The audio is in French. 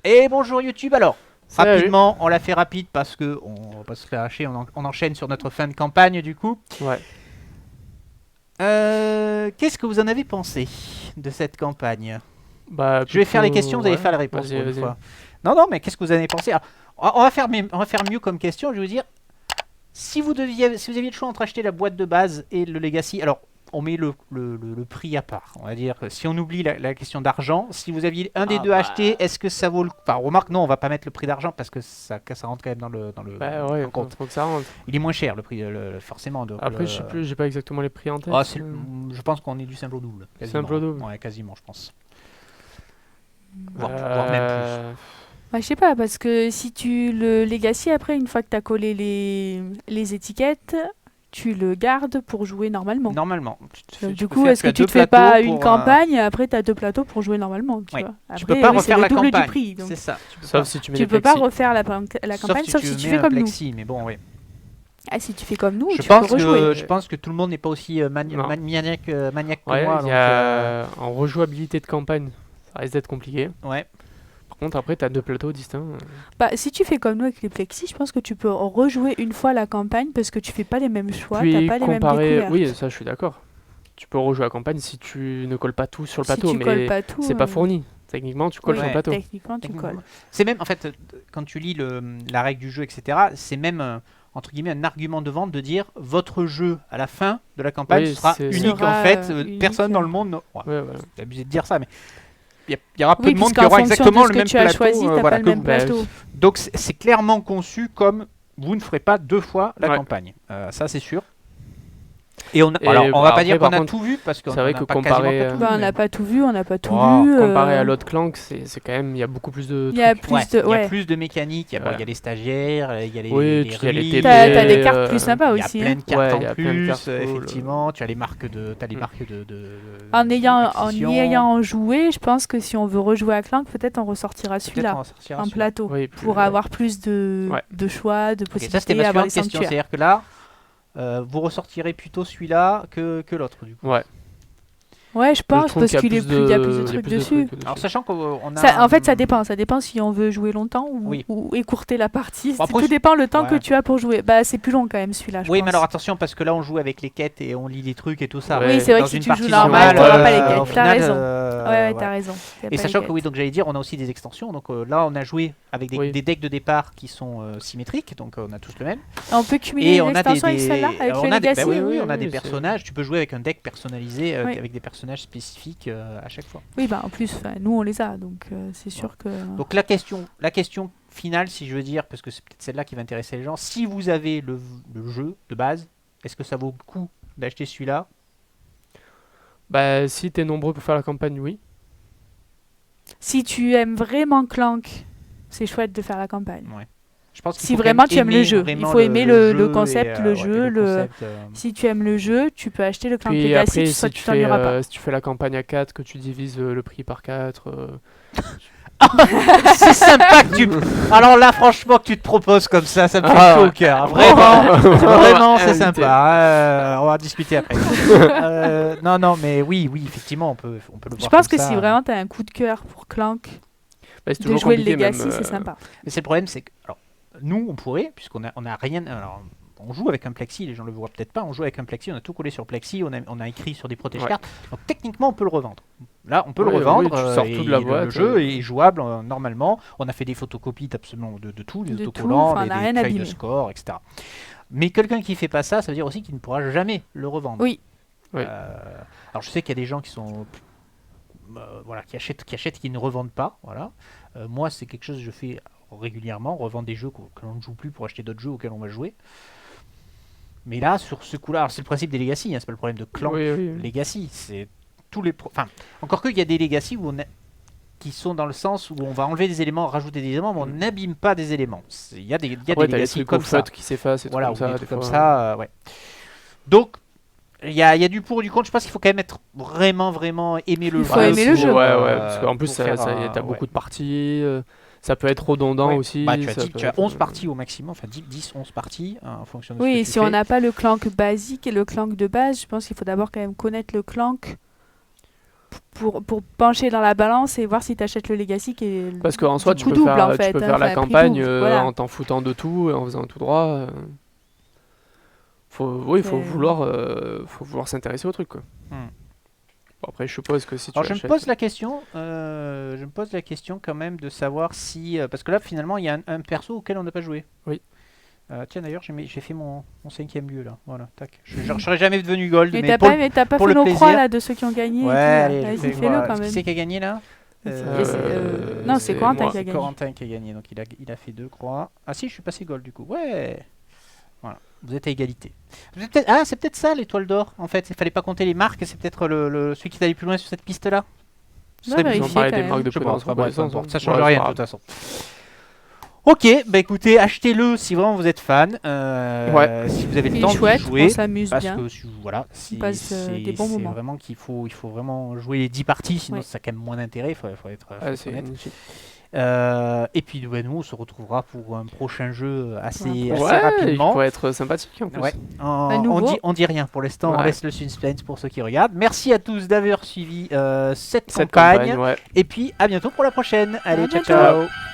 Et bonjour YouTube. Alors, Salut. rapidement, on l'a fait rapide parce que on va pas se lâcher, on enchaîne sur notre fin de campagne du coup. Ouais. Qu'est-ce que vous en avez pensé de cette campagne? Bah, Je vais faire les plutôt, questions, vous allez ouais. faire les réponses Vas-y, pour une vas-y. fois. Non, mais qu'est-ce que vous en avez pensé? Alors, on va faire mieux comme question. Je vais vous dire, si vous aviez le choix entre acheter la boîte de base et le Legacy, alors on met le prix à part. On va dire que si on oublie la question d'argent, si vous aviez un des Ah deux à acheter, bah, est-ce que ça vaut le... Enfin, remarque, non, on va pas mettre le prix d'argent parce que ça rentre quand même bah ouais, en compte. faut que ça rentre. Il est moins cher le prix, forcément. Donc, Après, je sais plus, j'ai pas exactement les prix en tête. Ah, je pense qu'on est du simple au double. Quasiment. Simple au double. Ouais, quasiment, je pense. Voire même plus. Bah, je sais pas, parce que si tu le Legacy, après, une fois que tu as collé les étiquettes, tu le gardes pour jouer normalement. Normalement. Du coup, est-ce que tu te fais pas une campagne, après tu as 2 plateaux pour jouer normalement, tu Ouais. vois. Après, Tu peux pas oui, c'est refaire le la double campagne. du prix. Donc C'est ça. Sauf si tu mets tu des peux pas plexis. refaire la campagne, sauf si tu fais comme nous. Plexi, mais bon, oui. Ah, si tu fais comme nous, Je tu peux pense rejouer. je pense que tout le monde n'est pas aussi Non. maniaque que Ouais, moi. il y Donc, a en rejouabilité de campagne, ça risque d'être compliqué. ouais. Par contre, après, t'as 2 plateaux distincts. Bah, si tu fais comme nous avec les plexis, je pense que tu peux rejouer une fois la campagne parce que tu fais pas les mêmes choix, Puis t'as pas les mêmes découvertes. oui, ça, je suis d'accord. Tu peux rejouer la campagne si tu ne colles pas tout sur le Si plateau, tu colles mais pas tout, c'est pas fourni. Techniquement, tu colles oui, sur le plateau. techniquement, tu colles. C'est même, en fait, quand tu lis la règle du jeu, etc., c'est même, entre guillemets, un argument de vente de dire votre jeu, à la fin de la campagne, Oui, sera c'est- unique Sera, en fait. unique. Personne dans le monde... Ouais, Ouais, voilà. c'est abusé de dire ça, mais il y aura peu Oui, de monde qui puisqu'en aura fonction exactement de ce le que même tu as plateau. choisi, t'as voilà, pas le que même vous. plateau. Donc c'est clairement conçu comme vous ne ferez pas 2 fois la Ouais. campagne. Ça c'est sûr. Et on Et alors on va pas après, dire qu'on par a contre, tout vu parce qu'on c'est vrai n'a que pas quasiment comparé, pas tout vu, Bah, on mais n'a bon. pas tout vu, on n'a pas tout Oh, vu. Comparé à l'autre Clank, c'est quand même, il y a beaucoup plus de Il y a trucs. plus Ouais, de. il y a Ouais. plus de mécaniques, il y a les stagiaires, il y a les Oui, puis il y a les rues, TP, T'as des cartes plus sympas il y a aussi. plein Hein. de cartes Ouais, en il y a plein de plus, cartes cool. effectivement, tu as les marques En y d'acquisition. ayant joué, je pense que si on veut rejouer à Clank, peut-être on ressortira Peut-être on celui-là en sortira en celui-là. plateau Oui, pour ouais. avoir plus de choix, de Ok, ça c'était possibilités, ma avoir suivante les question, sanctuaires. c'est-à-dire que là, vous ressortirez plutôt celui-là que l'autre du coup. Ouais. Ouais, je pense, trouve parce qu'il y a qu'il plus y a plus de il y a trucs plus de dessus. trucs Alors sachant qu'on a... Ça, en fait, ça dépend. Ça dépend si on veut jouer longtemps Oui. ou écourter la partie. Bon, après, Tout dépend le temps ouais. que tu as pour jouer. Bah, c'est plus long quand même celui-là, je Oui, pense. mais alors attention, parce que là on joue avec les quêtes et on lit les trucs et tout ça. Ouais. Oui, c'est vrai Dans que si une tu partie joues normal, normale, t'auras pas les quêtes. au T'as final, raison. ouais, Ouais, t'as raison. Y a Et pas sachant les que oui, quêtes. donc j'allais dire, on a aussi des extensions. Donc là, on a joué avec des decks de départ qui sont symétriques, donc on a tous le même. On peut cumuler Et on a l'extension avec celle-là, avec on le a des, Legacy. oui, oui, on a des oui, personnages. Tu peux jouer avec un deck personnalisé Oui. avec des personnages spécifiques à chaque fois. Oui, bah en plus, nous on les a, donc c'est sûr que. Donc la question finale, si je veux dire, parce que c'est peut-être celle-là qui va intéresser les gens, si vous avez le jeu de base, est-ce que ça vaut le coup d'acheter celui-là? Bah, si t'es nombreux pour faire la campagne, oui. Si tu aimes vraiment Clank, c'est chouette de faire la campagne. Je pense qu'il Si faut quand vraiment même tu aimes le aimer jeu, il vraiment faut aimer le jeu concept, et, le ouais, jeu, et le concept, Si tu aimes le jeu, tu peux acheter le Clank Puis Legacy, après, tu si tu t'ennuieras pas. si tu fais la campagne à 4, que tu divises le prix par 4, c'est sympa que tu... Alors là, franchement, que tu te proposes comme ça me fait Ah, chaud ouais. au cœur. Vraiment, c'est Invité. sympa. On va en discuter après. Non, mais oui, effectivement, on peut le voir Je pense comme que ça. si vraiment tu as un coup de cœur pour Clank, bah, c'est de toujours jouer le compliqué Legacy, même. c'est sympa. Mais c'est le problème, c'est que alors, nous, on pourrait, puisqu'on a rien... Alors, on joue avec un plexi, les gens le voient peut-être pas, on joue avec un plexi, on a tout collé sur plexi, on a écrit sur des protège-cartes. Donc techniquement, on peut le revendre. Là, on peut le Oui, revendre, oui, tu sors et tout de la le boîte, jeu est jouable normalement. On a fait des photocopies absolument de tout, des De tout, autocollants, enfin, on a rien des feuilles de abîmé. score, etc. Mais quelqu'un qui fait pas ça, ça veut dire aussi qu'il ne pourra jamais le revendre. Oui. Oui. Alors je sais qu'il y a des gens qui sont... voilà, qui achètent, qui ne revendent pas. Voilà. Moi, c'est quelque chose que je fais régulièrement, revendre des jeux que l'on ne joue plus pour acheter d'autres jeux auxquels on va jouer. Mais là, sur ce coup-là, alors c'est le principe des Legacy, hein, c'est pas le problème de Clank Oui. Legacy, c'est tous les... Enfin, encore qu'il y a des Legacy qui sont dans le sens où on va enlever des éléments, rajouter des éléments, mais on n'abîme pas des éléments. Il y a des Après, t'as les Legacy trucs comme au ça. flotte qui s'effacent et tout Voilà, comme ou ça. des des trucs comme fois. ça, ouais. Donc, il y a du pour et du contre. Je pense qu'il faut quand même être vraiment aimer le Il jeu. faut aimer le jeu. Ouais, parce qu'en plus, pour faire, t'as ouais. beaucoup de parties. Ça peut être redondant Ouais. aussi. Bah, ça tu peut as être, 11 parties au maximum, enfin 10, 11 parties en fonction de ce Oui, que et tu si on fais. n'a pas le Clank basique et le Clank de base, je pense qu'il faut d'abord quand même connaître le Clank pour pencher dans la balance et voir si tu achètes le Legacy qui est Parce qu'en soi, du tu coup peux double, faire, en tu fait, peux hein, faire la enfin, prix campagne double, voilà. en t'en foutant de tout et en faisant tout droit. Oui, il C'est- faut vouloir s'intéresser au truc, quoi. Hmm. Bon, après, je suppose que si tu Alors je me achètes... pose la question, quand même de savoir si, parce que là finalement il y a un perso auquel on n'a pas joué. Oui. Tiens d'ailleurs j'ai fait mon 5e lieu là, voilà, tac. Je serais jamais devenu gold, Mais mais t'as pour pas pour fait le nos croix plaisir. là de ceux qui ont gagné et Ouais, tout, là. allez, Vas-y, je vais fais-le voir. quand Qui même. c'est qui a gagné là Non, c'est Corentin moi. qui a C'est gagné. Corentin qui a gagné, donc il a fait 2 croix. Ah si, je suis passé gold du coup. Ouais. Voilà, vous êtes à égalité. C'est peut-être ça l'étoile d'or en fait. Il fallait pas compter les marques, c'est peut-être celui qui est allé plus loin sur cette piste là. Va Ils ont vérifier parlé quand des même. marques de Je sais pas, prudence, enfin, bref, peu reconnaissance, importe, hein. ça change Ouais, rien c'est de pas toute façon. Ok, bah écoutez, achetez-le si vraiment vous êtes fan. Si vous avez le Il temps est chouette, de jouer. on s'amuse Parce bien. que voilà, On passe, des bons moments. vraiment qu'il faut, il faut vraiment jouer les 10 parties, sinon Ouais. ça a quand même moins d'intérêt, il faut être, faut Ah, être c'est honnête. inutile. Et puis bah, nous on se retrouvera pour un prochain jeu assez Ouais, il rapidement. pourrait être sympathique en plus. Ouais. À nouveau. On dit rien pour l'instant, on Ouais. laisse le suspense pour ceux qui regardent. Merci à tous d'avoir suivi cette Cette campagne. campagne, ouais. Et puis à bientôt pour la prochaine. Allez, À ciao bientôt. ciao.